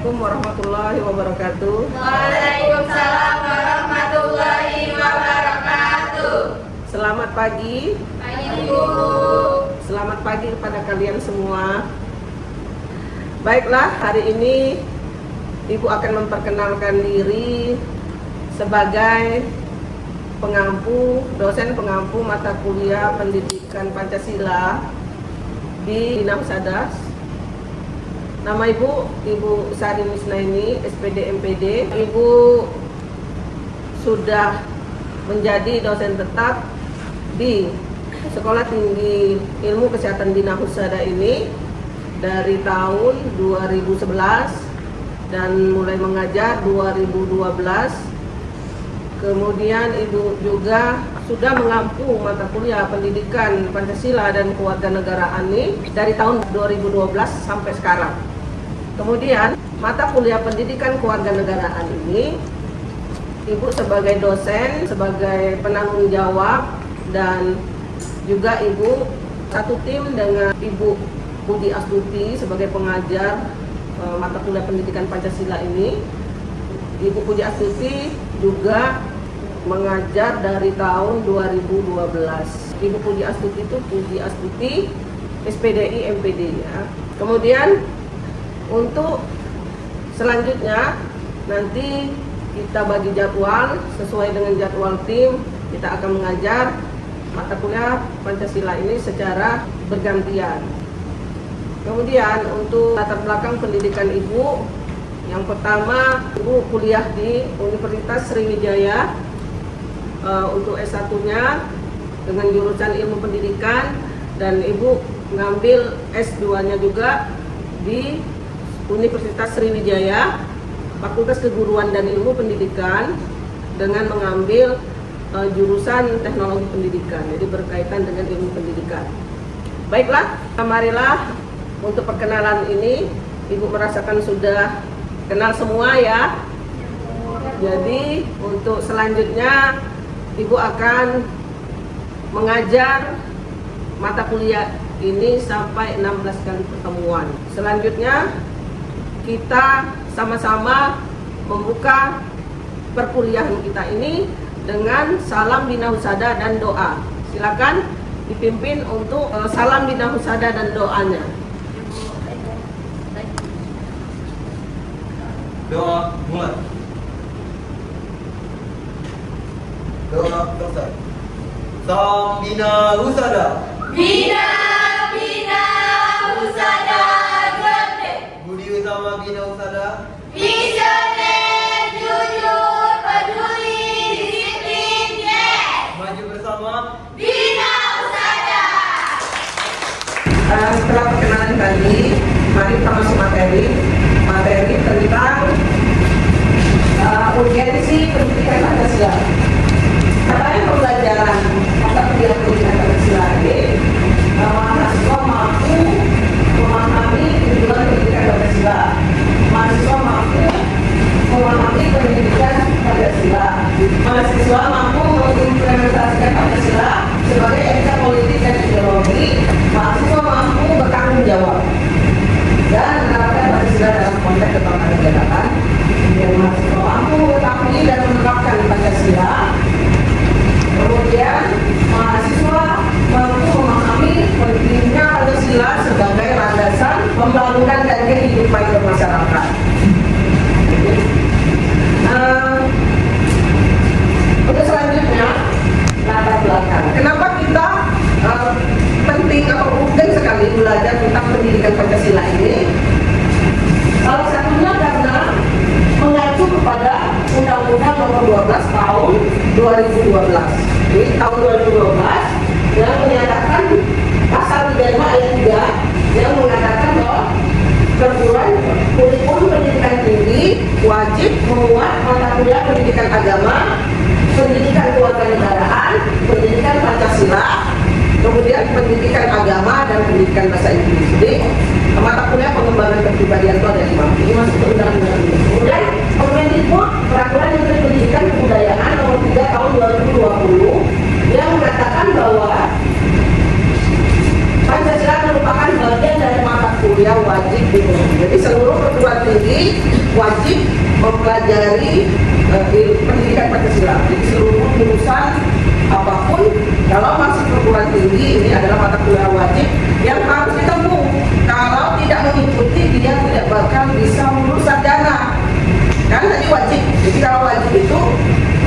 Assalamualaikum warahmatullahi wabarakatuh. Waalaikumsalam warahmatullahi wabarakatuh. Selamat pagi. Pagi Bu. Selamat pagi kepada kalian semua. Baiklah, hari ini Ibu akan memperkenalkan diri sebagai dosen pengampu mata kuliah pendidikan Pancasila di Bina Husada. Nama Ibu Sari Misnaini, SPD MPD. Ibu sudah menjadi dosen tetap di Sekolah Tinggi Ilmu Kesehatan Bina Husada ini dari tahun 2011 dan mulai mengajar 2012. Kemudian Ibu juga sudah mengampu mata kuliah pendidikan Pancasila dan kewarganegaraan ini dari tahun 2012 sampai sekarang. Kemudian mata kuliah pendidikan kewarganegaraan ini Ibu sebagai dosen, sebagai penanggung jawab, dan juga Ibu satu tim dengan Ibu Puji Astuti sebagai pengajar mata kuliah pendidikan Pancasila ini. Ibu Puji Astuti juga mengajar dari tahun 2012. Ibu Puji Astuti itu Puji Astuti SPDI MPD ya. Kemudian untuk selanjutnya nanti kita bagi jadwal sesuai dengan jadwal tim. Kita akan mengajar mata kuliah Pancasila ini secara bergantian. Kemudian untuk latar belakang pendidikan Ibu, yang pertama Ibu kuliah di Universitas Sriwijaya untuk S1-nya dengan jurusan Ilmu Pendidikan, dan Ibu mengambil S2-nya juga di Universitas Sriwijaya Fakultas Keguruan dan Ilmu Pendidikan dengan mengambil jurusan Teknologi Pendidikan, jadi berkaitan dengan ilmu pendidikan. Baiklah, marilah untuk perkenalan ini Ibu merasakan sudah kenal semua ya. Jadi untuk selanjutnya Ibu akan mengajar mata kuliah ini sampai 16 kali pertemuan. Selanjutnya kita sama-sama membuka perkuliahan kita ini dengan salam Bina Husada dan doa. Silakan dipimpin untuk salam Bina Husada dan doanya. Doa mulai. Doa selesai. Salam Bina Husada. Bina Husada gede. Budi utama Bina Husada. Visioner, jujur, peduli, disiplin, yes. Maju bersama. Bina Husada. Setelah perkenalan tadi, mari kita masuk materi tentang urgensi pendidikan Pancasila. Katanya pembelajaran mata kuliah pendidikan Pancasila ini mahasiswa mampu memahami tujuan pendidikan Pancasila. Mahasiswa mampu memahami pendidikan Pancasila. Mahasiswa mampu mengimplementasikan Pancasila sebagai etika politik dan ideologi. Mahasiswa mampu bertanggung jawab dan menerapkan Pancasila dalam konteks ketatanegaraan. Yang mahasiswa mampu mengetahui dan menerapkan Pancasila. Kemudian mahasiswa mampu memahami pentingnya Pancasila sebagai landasan pembangunan dan kehidupan bermasyarakat. Untuk selanjutnya latar belakang. Kenapa kita penting atau urgen sekali belajar tentang pendidikan Pancasila ini? Salah satunya karena mengacu kepada Undang-Undang Nomor 12 Tahun 2012. Jadi tahun 2012 yang menyatakan pasal 35 ayat 3 yang mengatakan bahwa perguruan kurikulum pendidikan tinggi wajib memuat mata kuliah pendidikan agama, pendidikan kewarganegaraan, pendidikan Pancasila, kemudian pendidikan agama dan pendidikan bahasa Inggris. Jadi mata kuliah pengembangan kepribadian itu ada 5. Ini masuk ke undang-undang ini. Kemudian Permendikbud Peraturan Menteri Pendidikan Kebudayaan Nomor 3 Tahun 2020 yang mengatakan bahwa Pancasila merupakan bagian dari mata kuliah wajib dipenuhi. Jadi seluruh perguruan tinggi laki-laki wajib mempelajari pendidikan Pancasila. Jadi seluruh jurusan apapun, kalau masih perguruan tinggi, ini adalah mata kuliah wajib yang harus ditempuh. Kalau tidak mengikuti, dia tidak bakal bisa lulus sarjana. Kan tadi wajib. Jadi kalau wajib itu,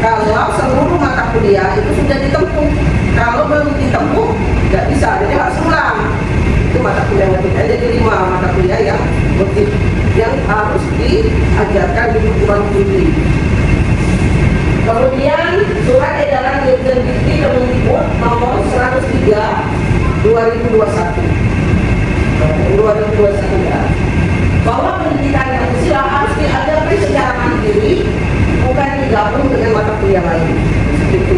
kalau seluruh mata kuliah itu sudah ditempuh. Kalau belum ditempuh, nggak bisa. Jadi harus ulang. Itu mata kuliah wajib. Ada 5 mata kuliah yang wajib, yang harus diajarkan di perguruan tinggi. Kemudian surat edaran Dirjen Dikti Kemendikbud nomor 103 2021 ya, bahwa pendidikan Pancasila harus diajarkan secara mandiri, bukan digabung dengan mata kuliah lain. Itu.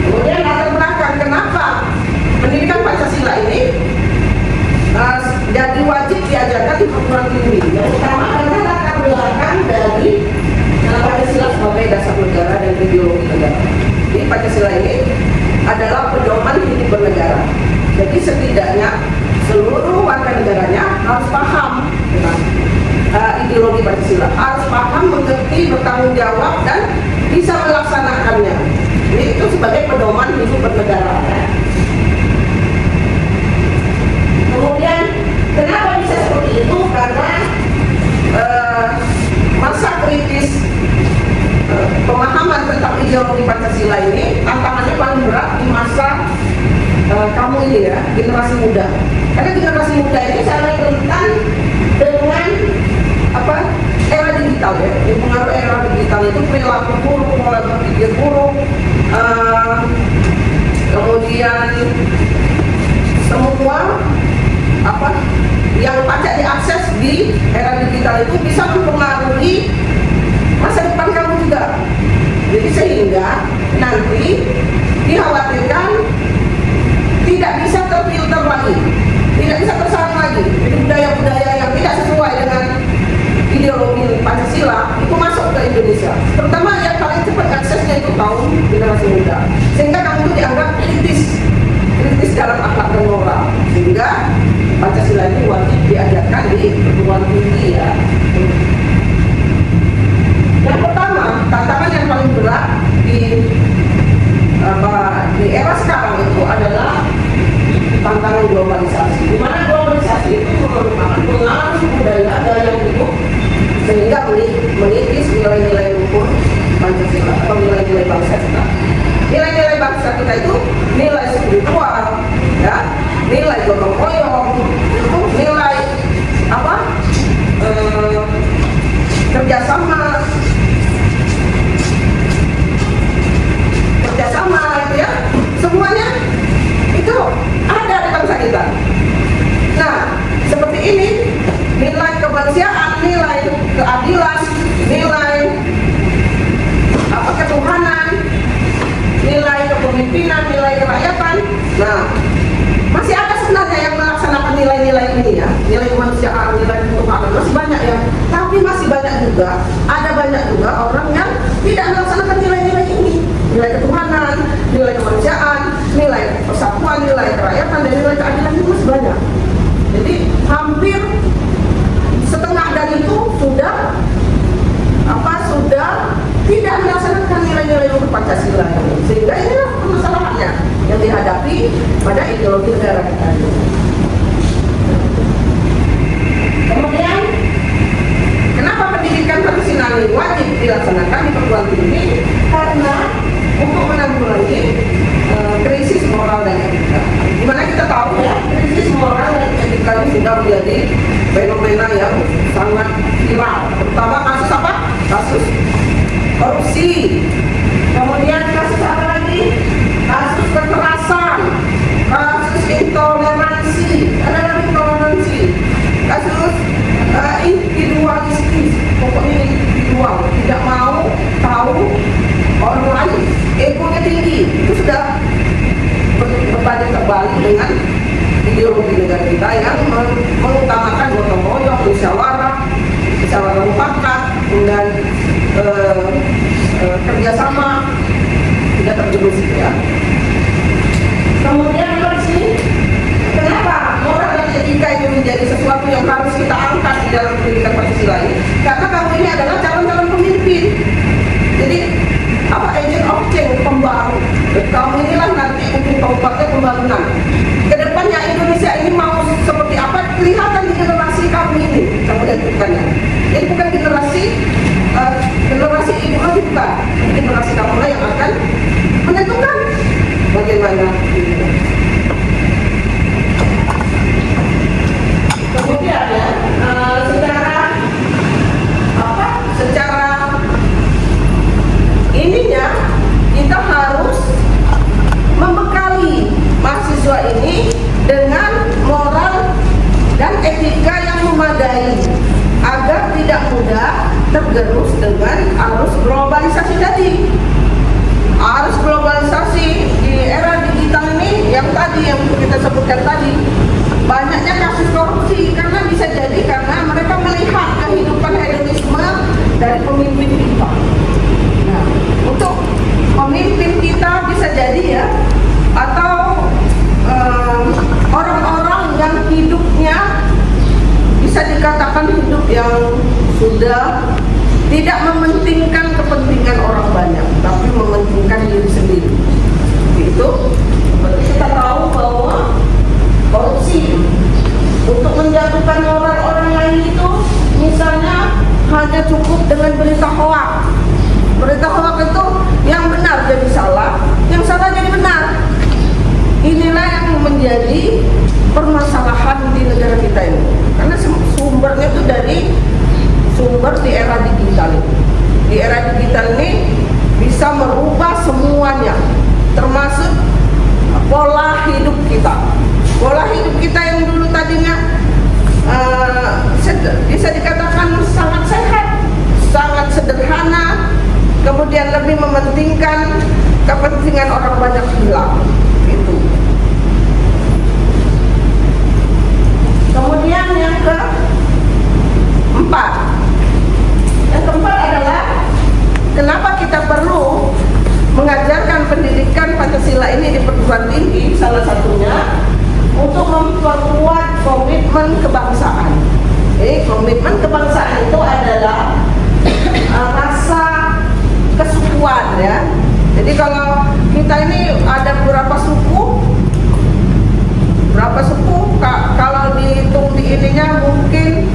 Kemudian latar belakang kenapa pendidikan Pancasila ini jadi wajib diajarkan di perguruan tinggi. Yang pertama adalah latar belakang dari Pancasila sebagai dasar negara dan ideologi negara. Jadi Pancasila ini adalah pedoman hidup bernegara. Jadi setidaknya seluruh warga negaranya harus paham tentang ideologi Pancasila, harus paham, mengerti, bertanggung jawab, dan bisa melaksanakannya. Jadi itu sebagai pedoman hidup bernegara. Kemudian kenapa bisa seperti itu? Karena masa kritis pemahaman tentang ideologi Pancasila ini tantangannya paling berat di masa kamu ini ya, generasi muda. Karena generasi muda ini sangat rentan dengan era digital ya. Yang pengaruh era digital itu perilaku buruk, pola berpikir buruk, kemudian semua yang pacak diakses di era digital itu bisa mempengaruhi masa depan kamu juga. Jadi sehingga nanti dikhawatirkan tidak bisa terfilter lagi, tidak bisa tersaring lagi. Jadi budaya-budaya yang tidak sesuai dengan ideologi Pancasila itu masuk ke Indonesia. Terutama yang paling cepat aksesnya itu kaum generasi muda. Sehingga kamu itu dianggap kritis dalam akhlak dan moral. Sehingga Pancasila ini wajib diajarkan di perguruan tinggi ya. Yang pertama, tantangan yang paling berat di era sekarang itu adalah tantangan globalisasi. Di mana globalisasi itu merupakan pengaruh budaya yang hidup sehingga mengikis nilai-nilai luhur Pancasila atau nilai-nilai bangsa kita. Nilai-nilai bangsa kita itu nilai spiritual, ya, nilai gotong royong, nilai kerjasama itu ya, semuanya itu ada di bangsa kita. Nah, seperti ini nilai kemanusiaan, nilai keadilan, nilai ketuhanan, nilai kepemimpinan, nilai kerakyatan. Nah, masih ada sebenarnya yang melaksanakan nilai-nilai ini ya, nilai kemanusiaan, nilai ketuhanan, masih banyak ya. Tapi masih banyak juga, ada banyak juga orang yang tidak melaksanakan nilai-nilai ini, nilai ketuhanan, nilai kemanusiaan, nilai persatuan, nilai kerakyatan, dan nilai keadilan itu masih banyak. Jadi hampir setengah dari itu sudah tidak melaksanakan nilai-nilai luhur Pancasila, sehingga inilah permasalahannya yang dihadapi pada ideologi negara kita. Kemudian, kenapa pendidikan Pancasila ini wajib dilaksanakan di perguruan tinggi? Karena untuk menanggulangi krisis moral dan etika. Dimana kita tahu ya, krisis moral dan etika ini sudah menjadi fenomena yang sangat viral. Terutama kasus apa? Kasus korupsi. Kemudian kasus apa lagi? Kasus kekerasan, kasus intoleransi, ada lagi intoleransi, kasus individualistis, pokoknya individual, tidak mau tahu orang lain, egonya tinggi. Itu sudah berbanding terbalik dengan ideologi negara kita yang mengutamakan gotong royong, musyawarah mufakat, dan kerjasama, tidak tergerus ya. Kemudian lagi, kenapa moral dan etika itu menjadi sesuatu yang pembangunan. Kedepannya Indonesia ini mau seperti apa kelihatan di generasi kami ini kemudian depannya. Jadi bukan generasi ibu lagi bukan, generasi kamu yang akan menentukan bagaimana. Kemudian ya, secara ininya kita harus membekali mahasiswa ini dengan moral dan etika yang memadai agar tidak mudah tergerus dengan arus globalisasi tadi. Arus globalisasi di era digital ini yang tadi yang kita sebutkan tadi, banyaknya kasus korupsi karena bisa jadi karena mereka melihat kehidupan hedonisme dari pemimpin kita. Nah, untuk pemimpin kita bisa jadi ya, atau orang-orang yang hidupnya bisa dikatakan hidup yang sudah tidak mementingkan kepentingan orang banyak, tapi mementingkan diri sendiri. Itu kita tahu bahwa korupsi untuk menjatuhkan moral orang lain itu misalnya hanya cukup dengan berita hoak. Berita hoak itu yang benar jadi salah, yang salah jadi benar. Inilah yang menjadi permasalahan di negara kita ini. Karena sumbernya itu dari sumber di era digital ini. Di era digital ini bisa merubah semuanya, termasuk pola hidup kita. Pola hidup kita yang dulu tadinya bisa dikatakan sangat sehat, sangat sederhana, kemudian lebih mementingkan kepentingan orang banyak hilang. Itu. Kemudian yang keempat adalah kenapa kita perlu mengajarkan pendidikan Pancasila ini di perguruan tinggi, salah satunya untuk memperkuat komitmen kebangsaan. Komitmen kebangsaan itu adalah rasa kesukuan ya. Jadi kalau kita ini ada berapa suku, kalau dihitung di ininya mungkin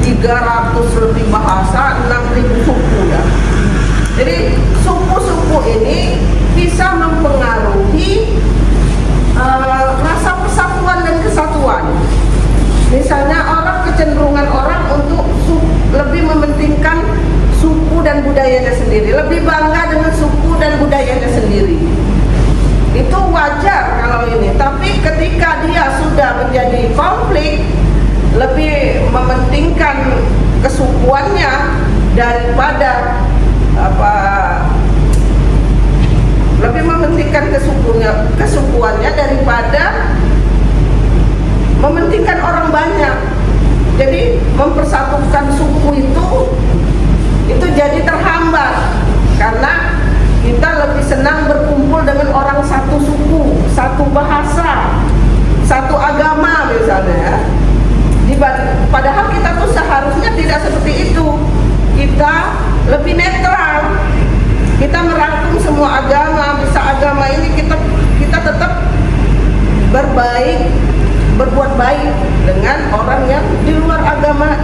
300 lebih bahasa, 6.000 suku ya. Jadi suku-suku ini bisa mempengaruhi rasa persatuan dan kesatuan. Misalnya kecenderungan orang untuk lebih mementingkan suku dan budayanya sendiri, lebih bangga dengan suku dan budayanya sendiri. Itu wajar kalau ini, tapi ketika dia sudah menjadi konflik, lebih mementingkan kesukuannya daripada lebih mementingkan kesukuannya daripada mementingkan orang banyak. Jadi mempersatukan suku itu jadi terhambat karena kita lebih senang berkumpul dengan orang satu suku, satu bahasa, satu agama misalnya ya. Padahal kita tuh seharusnya tidak seperti itu. Kita lebih netral. Kita merangkum semua agama, bisa agama ini kita tetap berbuat baik dengan orang yang di luar agama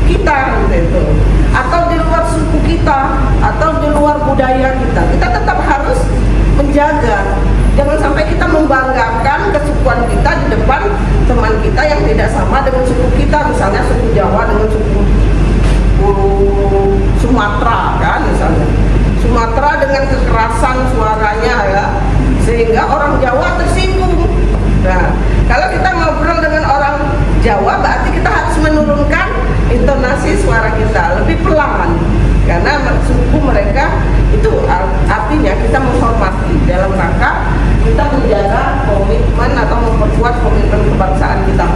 kita gitu. Atau di luar suku kita, atau di luar budaya kita. Kita tetap harus menjaga. Jangan sampai kita membanggakan kesukuan kita di depan teman kita yang tidak sama dengan suku kita, misalnya suku Jawa dengan suku Sumatera kan misalnya. Sumatera dengan kekerasan suaranya ya, sehingga orang Jawa tersinggung. Nah, kalau kita ngobrol dengan orang Jawa berarti kita harus menurunkan intonasi suara kita lebih pelan, karena suku mereka itu artinya kita menghormati dalam rangka kita menjaga komitmen atau memperkuat komitmen kebangsaan kita.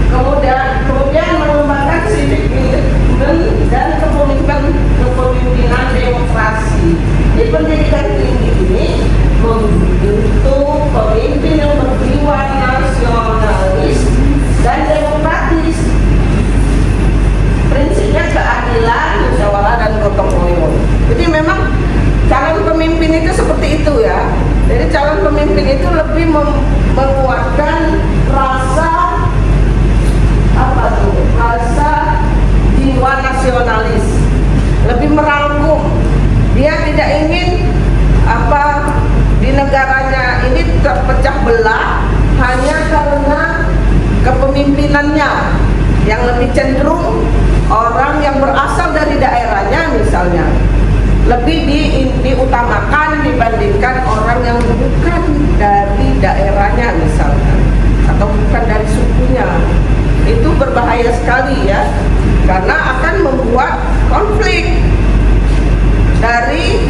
Kemudian mengembangkan civic engagement dan kepemimpinan demokrasi di pendidikan tinggi. menguatkan rasa rasa jiwa nasionalis, lebih merangkum. Dia tidak ingin di negaranya ini terpecah belah hanya karena kepemimpinannya yang lebih cenderung orang yang berasal dari daerahnya misalnya lebih diutamakan dibandingkan orang yang bukan dari daerahnya misalnya atau bukan dari sukunya. Itu berbahaya sekali ya, karena akan membuat konflik dari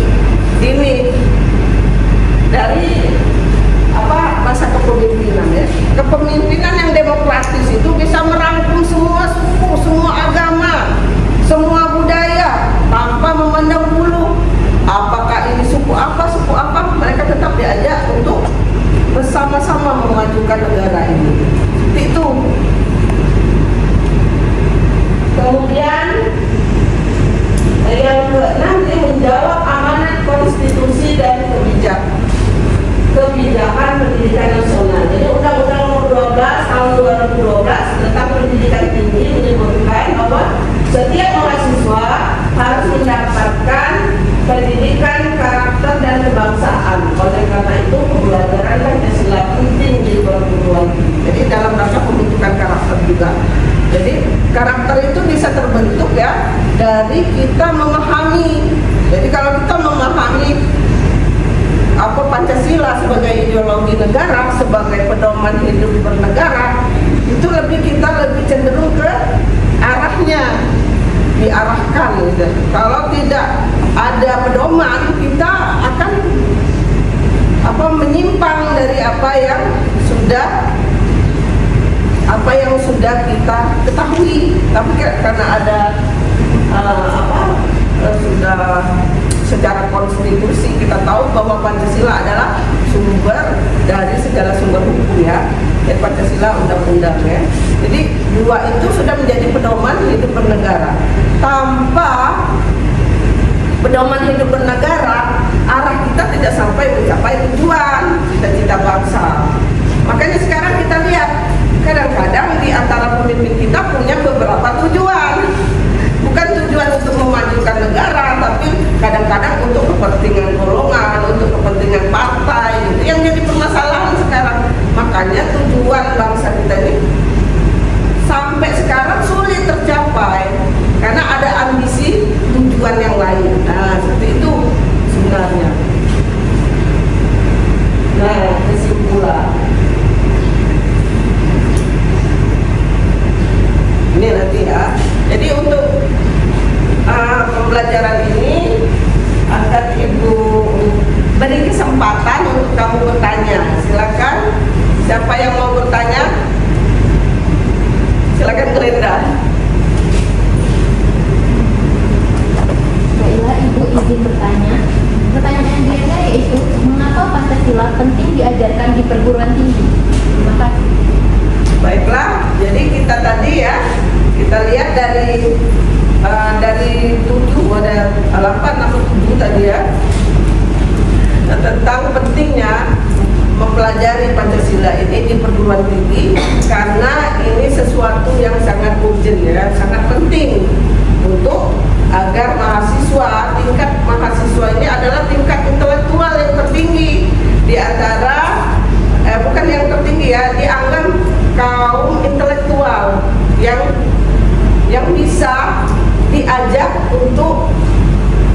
masa kepemimpinan ya. Kepemimpinan yang demokratis itu bisa merangkum semua suku, semua agama, semua budaya tanpa memandang bulu apakah ini suku apa, mereka tetap diajak untuk bersama-sama memajukan negara ini. Seperti itu. Kemudian yang keenam, dia menjawab amanat konstitusi dan kebijakan pendidikan nasional. Jadi Undang-Undang Nomor 12 Tahun 2012 tentang pendidikan tinggi menyebutkan bahwa setiap mahasiswa harus mendapatkan pendidikan karakter dan kebangsaan. Oleh karena itu pembelajaran Pancasila penting di perguruan tinggi. Jadi dalam rangka pembentukan karakter juga. Jadi karakter itu bisa terbentuk ya dari kita memahami. Jadi kalau kita memahami Pancasila sebagai ideologi negara, sebagai pedoman hidup bernegara, itu kita lebih cenderung ke arahnya, diarahkan gitu. Kalau tidak ada pedoman, kita akan menyimpang dari apa yang sudah kita ketahui. Tapi karena ada sudah secara konstitusi kita tahu bahwa Pancasila adalah sumber dari segala sumber hukum ya. Dan Pancasila undang-undang ya. Jadi dua itu sudah menjadi pedoman hidup bernegara. Tanpa pedoman hidup bernegara, arah kita tidak sampai mencapai tujuan cita-cita bangsa. Makanya sekarang kita lihat kadang-kadang di antara pemimpin kita punya beberapa tujuan. Bukan tujuan untuk memajukan negara, tapi kadang-kadang untuk kepentingan golongan, untuk kepentingan partai, gitu. Yang jadi permasalahan sekarang. Makanya tujuan bangsa kita ini sampai sekarang sulit tercapai karena ada ambisi tujuan yang lain. Nah, seperti itu sebenarnya. Nah, kesimpulan. Ini nanti ya. Jadi untuk pembelajaran ini akan Ibu beri kesempatan untuk kamu bertanya. Silakan. Siapa yang mau bertanya? Silakan Glenda. Baiklah, Ibu izin bertanya. Pertanyaan Glenda yaitu, mengapa Pancasila penting diajarkan di perguruan tinggi? Terima kasih. Baiklah, jadi kita tadi ya, kita lihat dari 7 ada 8 atau 7 tadi ya, tentang pentingnya mempelajari Pancasila ini di perguruan tinggi karena ini sesuatu yang sangat urgent ya, sangat penting untuk agar tingkat mahasiswa ini adalah tingkat intelektual yang tertinggi di antara bukan yang tertinggi ya, dianggap kaum intelektual yang bisa diajak untuk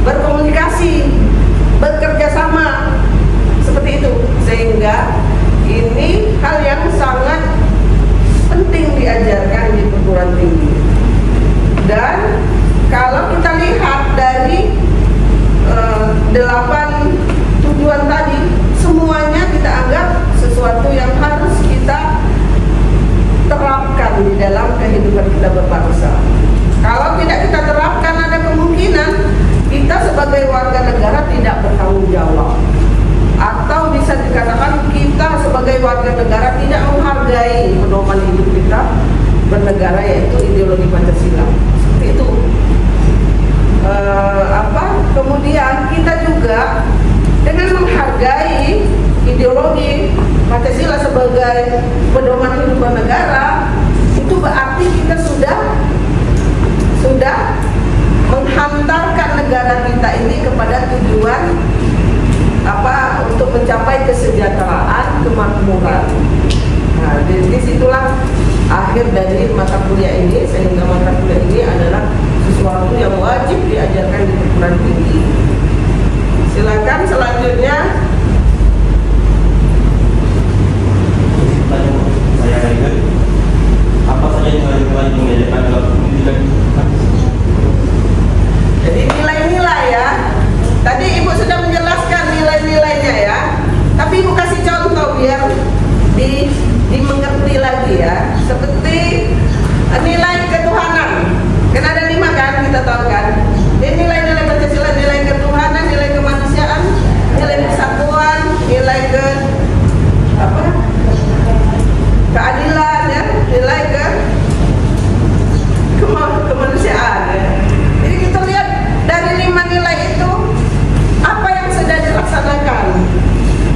berkomunikasi, bekerja sama seperti itu, sehingga ini hal yang sangat penting diajarkan di perguruan tinggi. Dan kalau kita lihat dari 8 tujuan tadi, semuanya kita anggap sesuatu yang harus kita terapkan di dalam kehidupan kita berbangsa. Kalau tidak kita terapkan, ada kemungkinan kita sebagai warga negara tidak bertanggung jawab, atau bisa dikatakan kita sebagai warga negara tidak menghargai pedoman hidup kita bernegara, yaitu ideologi Pancasila. Seperti itu. Kemudian kita juga dengan menghargai ideologi Pancasila sebagai pedoman kehidupan negara, itu berarti kita sudah menghantarkan negara kita ini kepada tujuan untuk mencapai kesejahteraan, kemakmuran. Nah, disitulah akhir dari mata kuliah ini, sehingga mata kuliah ini adalah sesuatu yang wajib diajarkan di perguruan tinggi. Silakan selanjutnya. Saya Regen, apa saja nilai-nilai yang diajarkan dalam pendidikan? Jadi nilai-nilai ya. Tadi Ibu sudah menjelaskan nilai-nilainya ya. Tapi Ibu kasih contoh biar dimengerti lagi ya. Seperti nilai ketuhanan. Kan ada 5 kan, kita tahu kan. Ini nilai-nilai Pancasila, nilai ketuhanan, nilai kemanusiaan, nilai persatuan, nilai keadilan ya, nilai kemanusiaan ya. Jadi kita lihat dari 5 nilai itu apa yang sudah dilaksanakan.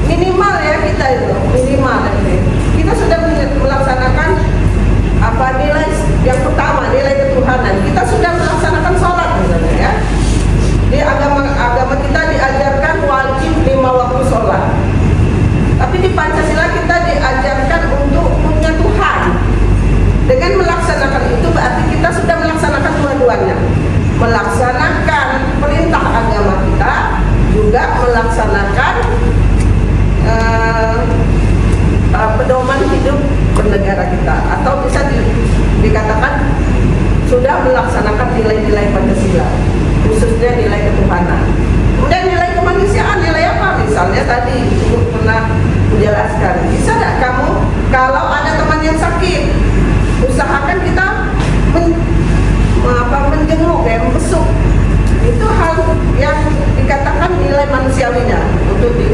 Minimal ya kita itu, minimal ini. Kita sudah melaksanakan nilai yang pertama, nilai ketuhanan. Kita sudah melaksanakan sholat misalnya ya. Di agama kita diajarkan wajib 5 waktu sholat. Tapi di Pancasila kita diajarkan untuk punya Tuhan. Dengan melaksanakan itu berarti kita sudah melaksanakan dua-duanya. Melaksanakan perintah agama kita, juga melaksanakan pedoman hidup bernegara kita, atau bisa dikatakan sudah melaksanakan nilai-nilai Pancasila, khususnya nilai ketuhanan. Kemudian nilai kemanusiaan, nilai apa? Misalnya tadi Ibu pernah menjelaskan, bisa tidak kamu kalau ada teman yang sakit, usahakan kita menjenguk ya, membesuk. Itu hal yang dikatakan nilai manusiawinya untuk di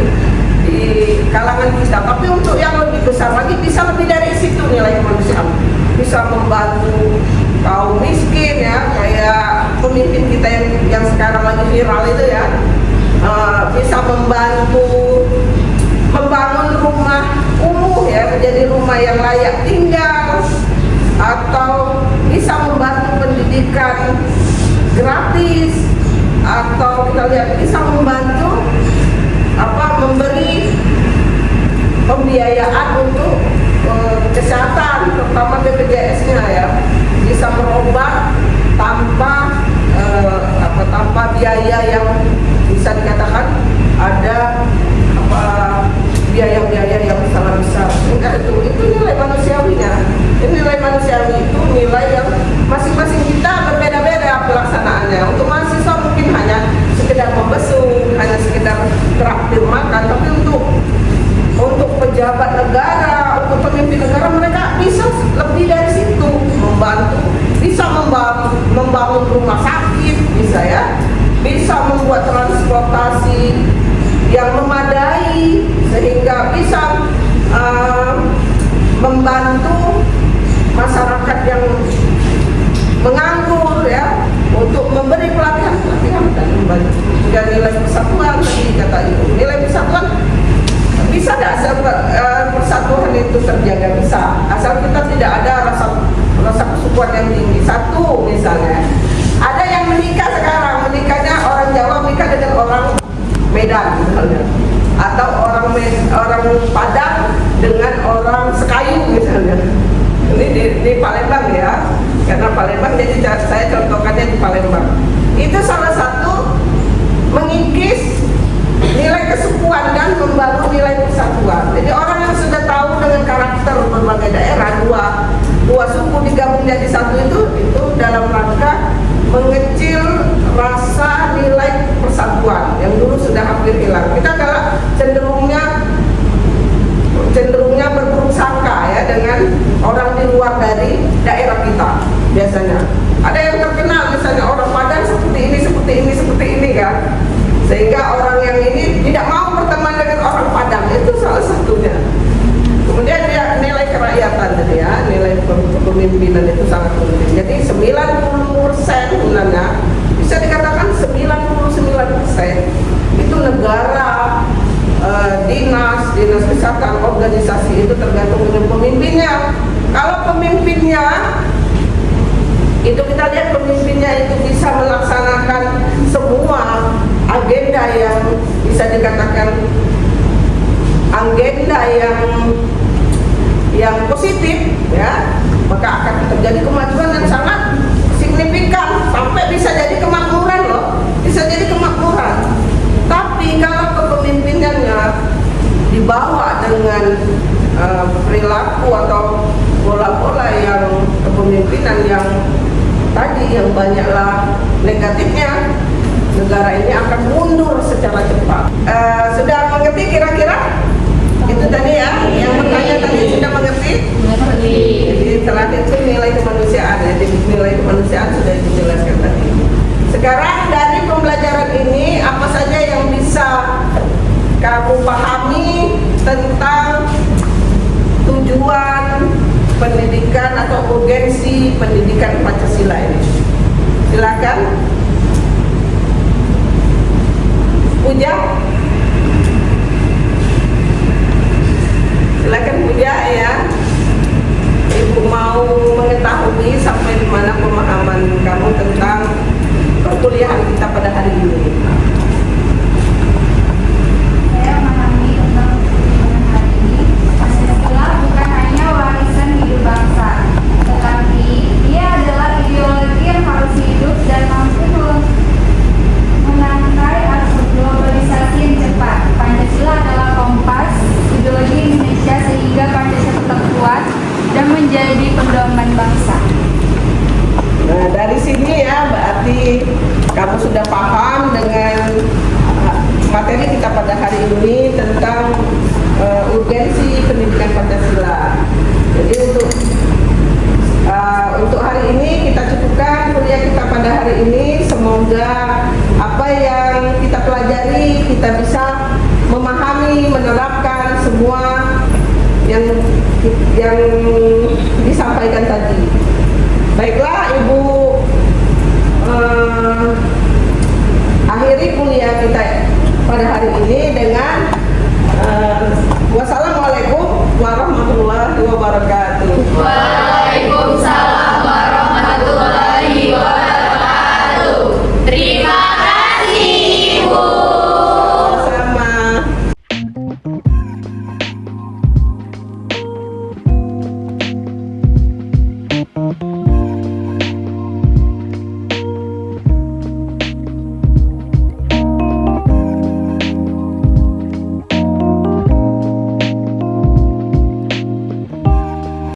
kalangan kita. Tapi untuk yang lebih besar lagi, bisa lebih dari situ nilai kemanusiaan. Bisa membantu kaum miskin ya, kayak pemimpin kita yang sekarang lagi viral itu ya. Bisa membantu membangun rumah kumuh ya, menjadi rumah yang layak tinggal, atau bisa membantu pendidikan gratis, atau kita lihat bisa membantu memberi pembiayaan untuk kesehatan, terutama BPJS-nya ya, bisa berobat tanpa biaya yang bisa dikatakan ada biaya-biaya yang sangat besar. Enggak, itu nilai manusiawinya. Nilai manusiawi itu nilai yang masing-masing kita berbeda-beda pelaksanaannya. Untuk mahasiswa mungkin hanya sekedar membesuk, hanya sekedar traktir makan, tapi untuk pejabat negara, untuk pemimpin negara, mereka bisa lebih dari situ, membantu, bisa membangun rumah sakit, bisa ya, bisa membuat transportasi yang memadai sehingga bisa membantu masyarakat yang menganggur ya, untuk memberi pelatihan dan membantu. Dan nilai persatuan tadi kata Ibu, nilai persatuan bisa tidak persatuan itu terjaga, bisa, asal kita tidak ada rasa kesukuan yang tinggi. Satu misalnya, ada yang menikah sekarang, menikahnya orang Jawa menikah dengan orang Medan misalnya, atau orang Padang dengan orang Sekayu misalnya. Ini di Palembang ya, karena Palembang jadi saya contohkannya di Palembang. Itu salah satu mengikis nilai kesukuan dan membangun nilai persatuan. Jadi orang yang sudah tahu dengan karakter berbagai daerah, dua suku digabung jadi satu, itu dalam rangka mengecil rasa nilai persatuan yang dulu sudah hampir hilang. Kita adalah cenderungnya berburuk sangka ya dengan orang di luar dari daerah kita. Biasanya ada yang terkenal, misalnya orang Padang seperti ini kan, sehingga orang yang ini tidak mau berteman dengan orang Padang, itu salah satunya. Kemudian nilai kerakyatan tadi ya, nilai kepemimpinan itu sangat penting. Jadi 90% sebenarnya bisa dikatakan 99% itu negara dinas kesehatan, organisasi itu tergantung dengan pemimpinnya. Kalau pemimpinnya itu kita lihat pemimpinnya itu bisa melaksanakan semua agenda yang bisa dikatakan agenda yang positif, ya, maka akan terjadi kemajuan yang sangat signifikan sampai bisa jadi kemakmuran loh, bisa jadi kemakmuran. Tapi kalau kepemimpinannya dibawa dengan perilaku atau pola-pola yang kepemimpinan yang tadi yang banyaklah negatifnya, negara ini akan mundur secara cepat. Sudah mengerti kira-kira? Itu tadi ya, yang bertanya tadi sudah mengerti? Mengerti. Jadi terakhir itu nilai kemanusiaan ya, jadi nilai kemanusiaan sudah dijelaskan tadi. Sekarang dari pembelajaran ini apa saja yang bisa kamu pahami tentang tujuan pendidikan atau urgensi pendidikan Pancasila ini? Silakan. Puja. Silakan Puja ya. Ibu mau mengetahui sampai di mana pemahaman kamu tentang perkuliahan kita pada hari ini. Saya memahami tentang perkembangan hari ini, Pancasila bukan hanya warisan hidup bangsa, tetapi ia adalah ideologi yang harus hidup dan mampu menangkai arus globalisasi yang cepat. Pancasila adalah kompas ideologi Indonesia sehingga Pancasila tetap kuat dan menjadi pedoman bangsa. Nah, dari sini ya berarti kamu sudah paham dengan materi kita pada hari ini tentang urgensi pendidikan Pancasila. Jadi untuk hari ini kita cukupkan kuliah kita pada hari ini. Semoga apa yang kita pelajari kita bisa memahami, menerapkan semua yang disampaikan tadi. Baiklah Ibu, akhiri kuliah kita pada hari ini dengan wassalamualaikum warahmatullahi wabarakatuh.